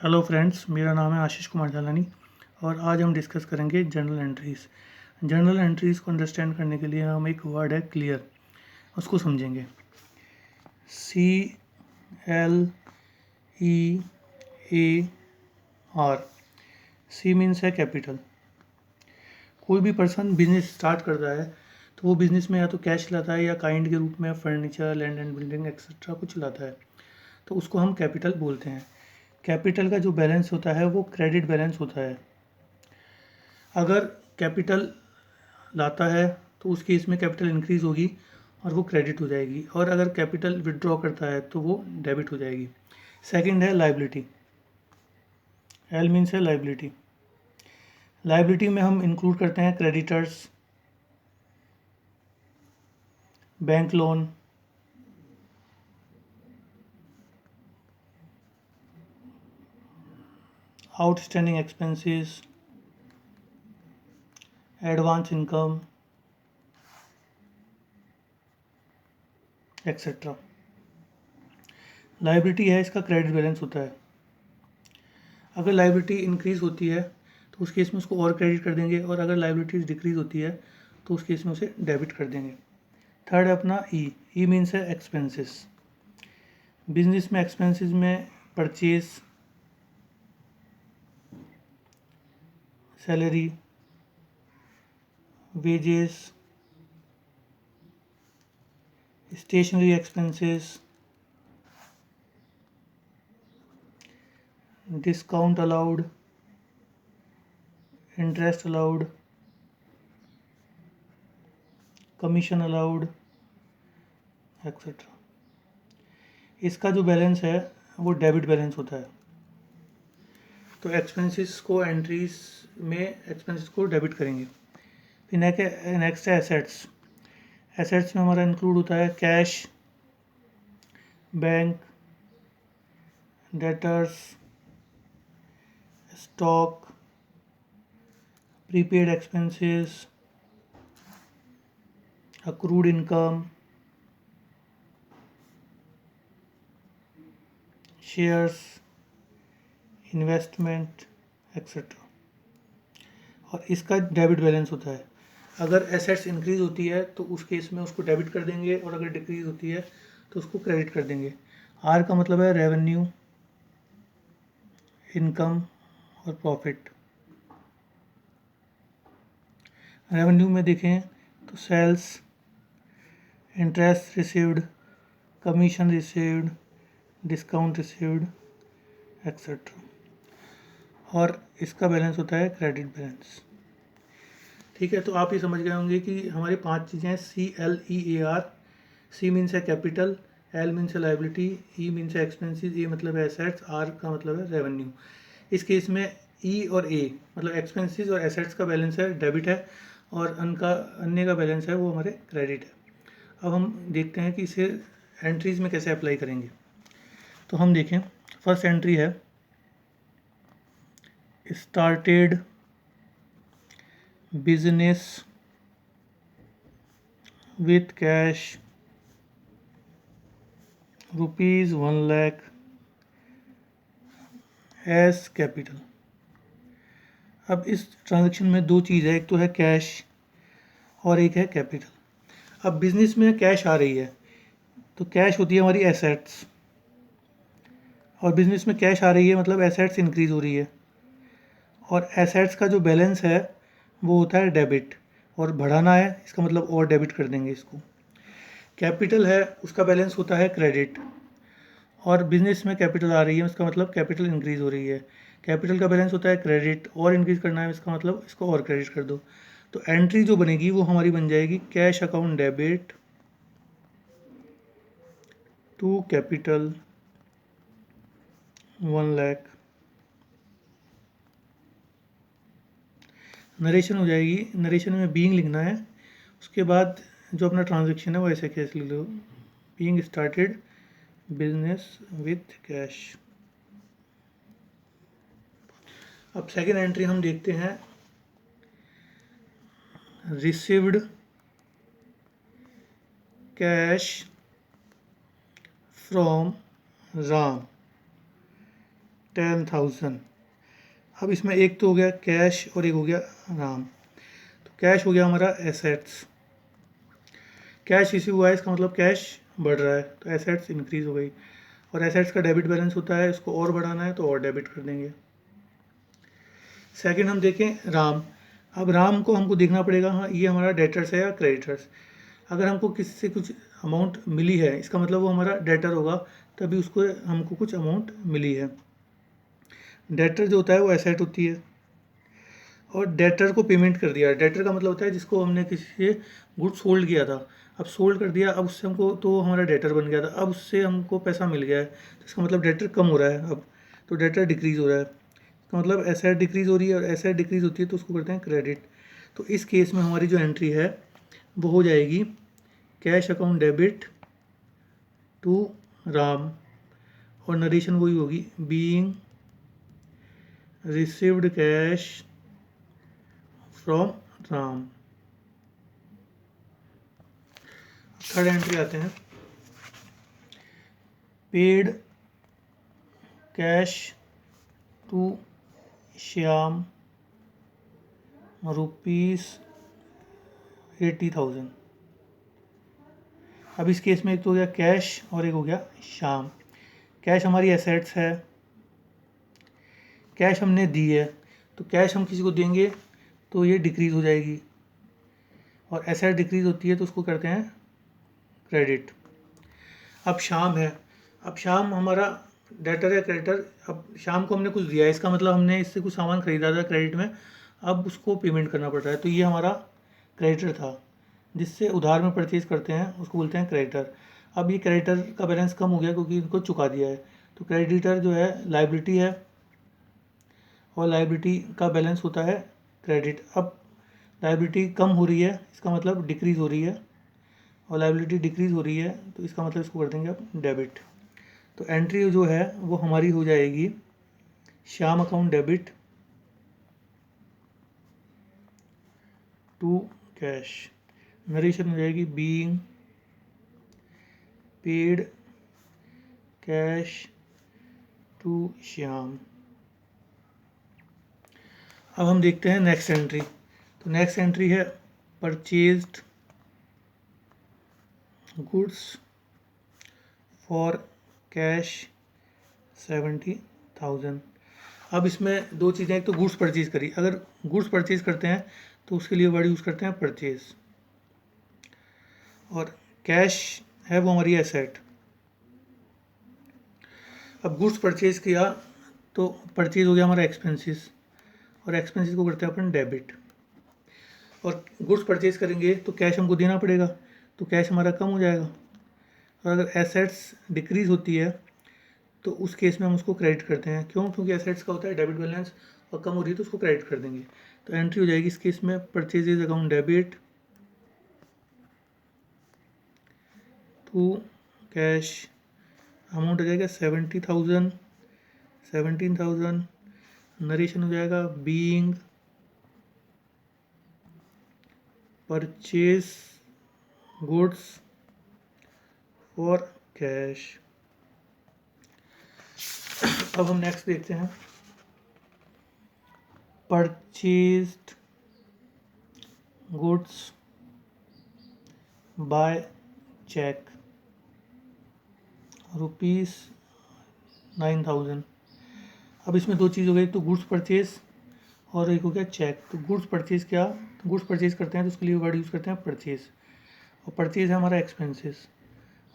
Hello friends, मेरा नाम है आशीष कुमार झालानी और आज हम डिस्कस करेंगे जर्नल एंट्रीज़। जर्नल एंट्रीज़ को अंडरस्टैंड करने के लिए हम एक वर्ड है क्लियर, उसको समझेंगे। CLEAR। सी मीन्स है कैपिटल। कोई भी पर्सन बिजनेस स्टार्ट करता है तो वो बिजनेस में या तो कैश लाता है या काइंड के रूप में furniture, land and building etcetera कुछ लाता है, तो उसको हम कैपिटल बोलते हैं। कैपिटल का जो बैलेंस होता है वो क्रेडिट बैलेंस होता है। अगर कैपिटल लाता है तो उस केस में कैपिटल इंक्रीज होगी और वो क्रेडिट हो जाएगी, और अगर कैपिटल विड्रॉ करता है तो वो डेबिट हो जाएगी। सेकंड है लाइबिलिटी। एल मीन्स है लाइबिलिटी। लाइबिलिटी में हम इंक्लूड करते हैं creditors, bank loan, outstanding expenses, advance income etcetera. Liability है, इसका क्रेडिट बैलेंस होता है। अगर लाइबिलिटी इंक्रीज होती है तो उस केस में उसको और क्रेडिट कर देंगे, और अगर लाइबिलिटी डिक्रीज होती है तो उस केस में उसे डेबिट कर देंगे। थर्ड है अपना ई मीन्स है एक्सपेंसेस। बिजनेस में एक्सपेंसेस में purchase, salary, wages, stationery expenses, discount allowed, interest allowed, commission allowed etcetera. इसका जो बैलेंस है वो डेबिट बैलेंस होता है। तो एक्सपेंसेस को एंट्रीज में एक्सपेंसेस को डेबिट करेंगे। फिर नेक्स्ट है एसेट्स। एसेट्स में हमारा इंक्लूड होता है cash, bank, debtors, stock, prepaid expenses, accrued income, shares, investment etcetera. और इसका डेबिट बैलेंस होता है। अगर एसेट्स इंक्रीज होती है तो उस केस में उसको डेबिट कर देंगे, और अगर डिक्रीज होती है तो उसको क्रेडिट कर देंगे। आर का मतलब है रेवेन्यू, इनकम और प्रॉफिट। रेवेन्यू में देखें तो sales, interest received, commission received, discount received etcetera. और इसका बैलेंस होता है क्रेडिट बैलेंस। ठीक है, तो आप ये समझ गए होंगे कि हमारी 5 चीज़ें हैं। CLEAR। सी मीन्स है कैपिटल, एल मीन्स है लाइबिलिटी, ई मीन्स है एक्सपेंसेस, ए मतलब है एसेट्स, आर का मतलब है रेवेन्यू। इस केस में ई और ए मतलब एक्सपेंसेस और एसेट्स का बैलेंस है डेबिट है, और अन्य का बैलेंस है वो हमारे क्रेडिट है। अब हम देखते हैं कि इसे एंट्रीज में कैसे अप्लाई करेंगे। तो हम देखें, फर्स्ट एंट्री है started business with cash ₹1 lakh as capital. अब इस ट्रांजैक्शन में दो चीज़ है, एक तो है कैश और एक है कैपिटल। अब बिजनेस में कैश आ रही है तो कैश होती है हमारी एसेट्स, और बिजनेस में कैश आ रही है मतलब एसेट्स इंक्रीज हो रही है, और एसेट्स का जो बैलेंस है वो होता है डेबिट, और बढ़ाना है इसका मतलब और डेबिट कर देंगे इसको। कैपिटल है उसका बैलेंस होता है क्रेडिट, और बिजनेस में कैपिटल आ रही है उसका मतलब कैपिटल इंक्रीज हो रही है। कैपिटल का बैलेंस होता है क्रेडिट, और इंक्रीज करना है इसका मतलब इसको और क्रेडिट कर दो। तो एंट्री जो बनेगी वो हमारी बन जाएगी cash account debit to capital 1 lakh. Narration हो जाएगी, नरेशन में बीइंग लिखना है, उसके बाद जो अपना ट्रांजेक्शन है वो ऐसे कैसे लिख लो, being started business with cash. अब सेकेंड एंट्री हम देखते हैं रिसीव्ड कैश फ्रॉम राम 10,000। अब इसमें एक तो हो गया कैश और एक हो गया राम। तो कैश हो गया हमारा एसेट्स, कैश इश्यू हुआ है, इसका मतलब कैश बढ़ रहा है, तो एसेट्स इंक्रीज हो गई। और एसेट्स का डेबिट बैलेंस होता है, इसको और बढ़ाना है तो और डेबिट कर देंगे। सेकंड हम देखें राम। अब राम को हमको देखना पड़ेगा, हाँ ये हमारा डेटर्स है या क्रेडिटर्स। अगर हमको किसी से कुछ अमाउंट मिली है, इसका मतलब वो हमारा डेटर होगा, तभी उसको हमको कुछ अमाउंट मिली है। डेटर जो होता है वो एसेट होती है, और डेटर को पेमेंट कर दिया। डेटर का मतलब होता है जिसको हमने किसी से गुड्स होल्ड किया था, अब सोल्ड कर दिया, अब उससे हमको, तो हमारा डेटर बन गया था, अब उससे हमको पैसा मिल गया है, तो इसका मतलब डेटर कम हो रहा है अब, तो डेटर डिक्रीज़ हो रहा है। इसका मतलब एसेट डिक्रीज़ हो रही है, और एसेट डिक्रीज़ होती है तो उसको करते हैं क्रेडिट। तो इस केस में हमारी जो एंट्री है वो हो जाएगी cash account debit to Ram, और नरेशन वही होगी, being received cash from Ram. Third entry आते हैं, पेड कैश टू श्याम ₹80,000। अब इस केस में एक तो हो गया कैश और एक हो गया श्याम। कैश हमारी एसेट्स है, कैश हमने दी है, तो कैश हम किसी को देंगे तो ये डिक्रीज़ हो जाएगी, और एसेट डिक्रीज़ होती है तो उसको करते हैं क्रेडिट। अब शाम है, अब शाम हमारा डेटर या क्रेडिटर। अब शाम को हमने कुछ दिया है, इसका मतलब हमने इससे कुछ सामान खरीदा था क्रेडिट में, अब उसको पेमेंट करना पड़ रहा है, तो ये हमारा क्रेडिटर था। जिससे उधार में परचेज करते हैं उसको बोलते हैं क्रेडिटर। अब ये क्रेडिटर का बैलेंस कम हो गया क्योंकि इनको चुका दिया है, तो क्रेडिटर जो है लाइबिलिटी है, और लाइबिलिटी का बैलेंस होता है क्रेडिट। अब लाइबिलिटी कम हो रही है, इसका मतलब डिक्रीज़ हो रही है, और लाइबिलिटी डिक्रीज़ हो रही है, तो इसका मतलब इसको कर देंगे अब डेबिट। तो एंट्री जो है वो हमारी हो जाएगी Shyam account debit to cash. Narration हो जाएगी being paid cash to Shyam. अब हम देखते हैं नेक्स्ट एंट्री। तो नेक्स्ट एंट्री है परचेज्ड गुड्स फॉर कैश 70,000। अब इसमें दो चीज़ें, एक तो गुड्स परचेज करी, अगर गुड्स परचेज करते हैं तो उसके लिए वर्ड यूज़ करते हैं परचेज, और कैश है वो हमारी एसेट। अब गुड्स परचेज किया तो परचेज हो गया हमारा एक्सपेंसेस, और एक्सपेंसेस को करते हैं अपन डेबिट। और गुड्स परचेज करेंगे तो कैश हमको देना पड़ेगा, तो कैश हमारा कम हो जाएगा। और अगर एसेट्स डिक्रीज़ होती है तो उस केस में हम उसको क्रेडिट करते हैं। क्यों? क्योंकि एसेट्स का होता है डेबिट बैलेंस, और कम हो रही है तो उसको क्रेडिट कर देंगे। तो एंट्री हो जाएगी इस केस में purchases account debit to cash. Amount हो जाएगा 17,000। नरेशन हो जाएगा being purchase goods for cash. अब हम नेक्स्ट देखते हैं परचेज्ड गुड्स बाय चेक ₹9,000। अब इसमें दो चीज़ हो गई, एक तो गुड्स परचेज और एक हो गया चेक। तो गुड्स परचेज क्या, तो गुड्स परचेज करते हैं तो उसके लिए वर्ड यूज़ करते हैं परचेज, और परचेज है हमारा एक्सपेंसेस,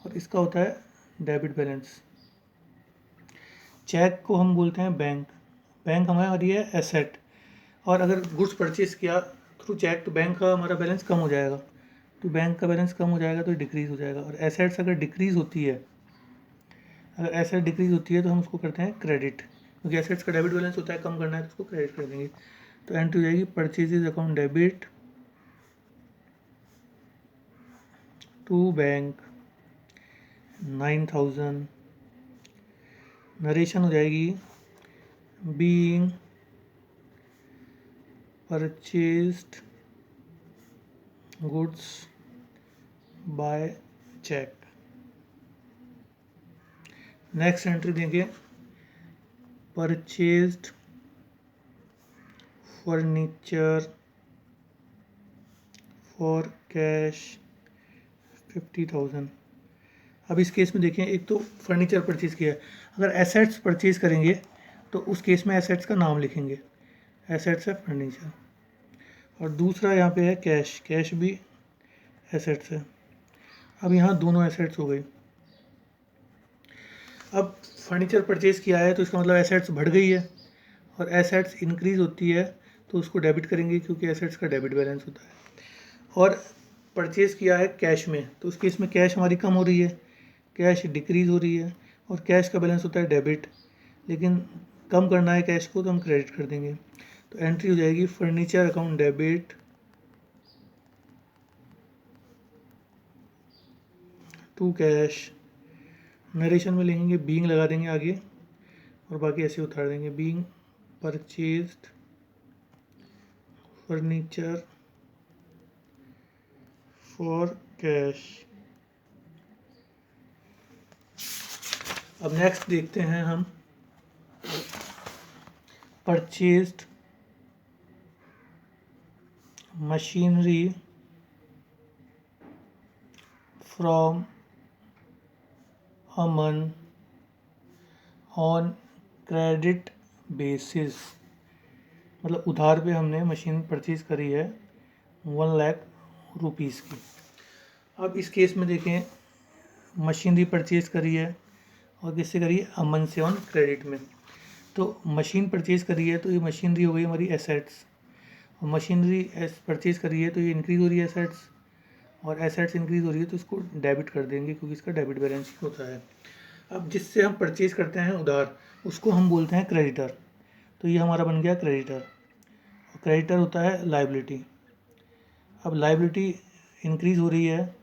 और इसका होता है डेबिट बैलेंस। चेक को हम बोलते हैं बैंक, बैंक हमारी है एसेट, और अगर गुड्स परचेज किया थ्रू चेक तो बैंक का हमारा बैलेंस कम हो जाएगा, तो बैंक का बैलेंस कम हो जाएगा तो डिक्रीज़ हो जाएगा। और एसेट्स अगर डिक्रीज़ होती है, अगर एसेट डिक्रीज़ होती है तो हम उसको करते हैं क्रेडिट, क्योंकि एसेट्स का डेबिट बैलेंस होता है, कम करना है तो उसको क्रेडिट कर देंगे। तो एंट्री हो जाएगी purchases account debit to bank 9,000। Narration हो जाएगी being purchased goods by cheque. Next entry देंगे परचेज्ड फर्नीचर फॉर कैश 50,000। अब इस केस में देखें, एक तो फर्नीचर परचेज़ किया है, अगर एसेट्स परचेज़ करेंगे तो उस केस में एसेट्स का नाम लिखेंगे, एसेट्स है फर्नीचर। और दूसरा यहाँ पे है कैश, कैश भी एसेट्स है। अब यहाँ दोनों एसेट्स हो गई। अब फर्नीचर परचेज़ किया है तो इसका मतलब एसेट्स बढ़ गई है, और एसेट्स इंक्रीज़ होती है तो उसको डेबिट करेंगे क्योंकि एसेट्स का डेबिट बैलेंस होता है। और परचेज़ किया है कैश में तो उस केस में कैश हमारी कम हो रही है, कैश डिक्रीज़ हो रही है, और कैश का बैलेंस होता है डेबिट, लेकिन कम करना है कैश को तो हम क्रेडिट कर देंगे। तो एंट्री हो जाएगी furniture account debit to cash. Narration में लिखेंगे बीइंग लगा देंगे आगे, और बाकी ऐसे उतार देंगे, being purchased furniture for cash. अब नेक्स्ट देखते हैं हम purchased machinery from Aman on credit basis. मतलब उधार पे हमने मशीन परचेज़ करी है 1 लाख रुपीज़ की। अब इस केस में देखें, मशीनरी परचेज़ करी है और किससे करी है, अमन से ऑन क्रेडिट में। तो मशीन परचेज़ करी है तो ये मशीनरी हो गई हमारी एसेट्स, और मशीनरी परचेज़ करी है तो ये इंक्रीज़ हो रही है एसेट्स, और एसेट्स इंक्रीज़ हो रही है तो इसको डेबिट कर देंगे क्योंकि इसका डेबिट बैलेंस ही होता है। अब जिससे हम परचेज़ करते हैं उधार उसको हम बोलते हैं क्रेडिटर, तो ये हमारा बन गया क्रेडिटर। क्रेडिटर होता है लायबिलिटी। अब लायबिलिटी इंक्रीज़ हो रही है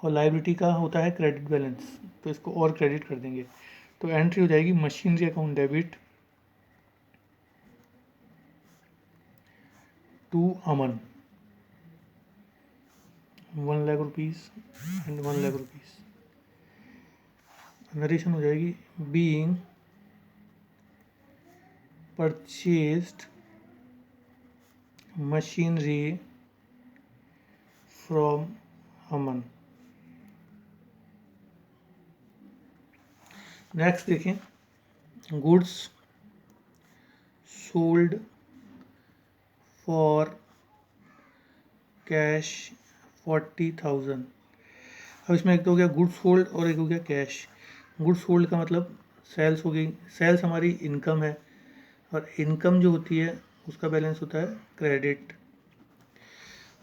और लायबिलिटी का होता है क्रेडिट बैलेंस, तो इसको और क्रेडिट कर देंगे। तो एंट्री हो जाएगी machinery account debit to Aman 1 lakh rupees and 1 lakh rupees. Narration हो जाएगी being purchased machinery from Aman. Next देखें, गुड्स सोल्ड फॉर कैश 40,000। अब इसमें एक तो हो गया गुड्स सोल्ड और एक हो गया कैश। गुड्स सोल्ड का मतलब सेल्स हो गई, सेल्स हमारी इनकम है, और इनकम जो होती है उसका बैलेंस होता है क्रेडिट,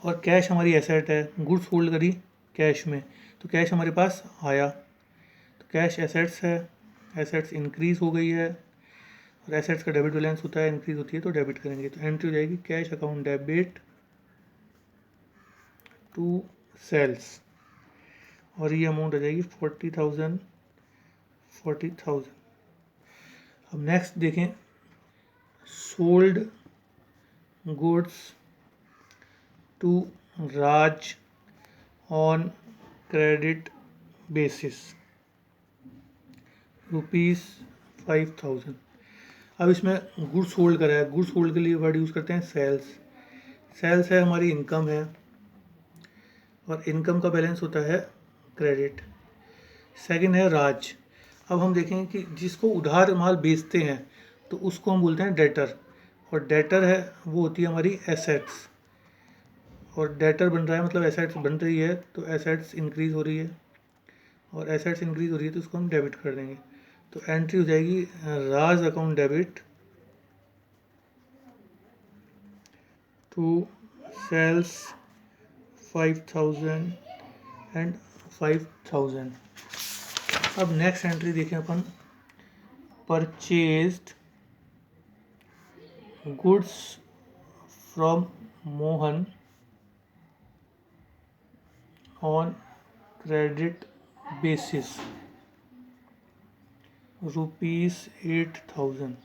और कैश हमारी एसेट है। गुड्स होल्ड करी कैश में तो कैश हमारे पास आया, तो कैश एसेट्स है, एसेट्स इंक्रीज़ हो गई है, और एसेट्स का डेबिट बैलेंस होता है, इंक्रीज़ होती है तो डेबिट करेंगे। तो एंट्री हो जाएगी cash account debit to sales, और ये अमाउंट आ जाएगी 40,000। अब नेक्स्ट देखें, sold goods to Raj on credit basis ₹5,000। अब इसमें गुड्स होल्ड करा है, गुड्स होल्ड के लिए वर्ड यूज़ करते हैं सेल्स। सेल्स है हमारी इनकम है, और इनकम का बैलेंस होता है क्रेडिट। सेकंड है राज। अब हम देखेंगे कि जिसको उधार माल बेचते हैं तो उसको हम बोलते हैं डेटर, और डेटर है वो होती है हमारी एसेट्स, और डेटर बन रहा है मतलब एसेट्स बन रही है, तो एसेट्स इंक्रीज़ हो रही है, और एसेट्स इंक्रीज़ हो रही है तो उसको हम डेबिट कर देंगे। तो एंट्री हो जाएगी Raj account debit to sales 5,000 and 5,000। अब नेक्स्ट एंट्री देखें अपन, purchased goods from Mohan on credit basis ₹8,000।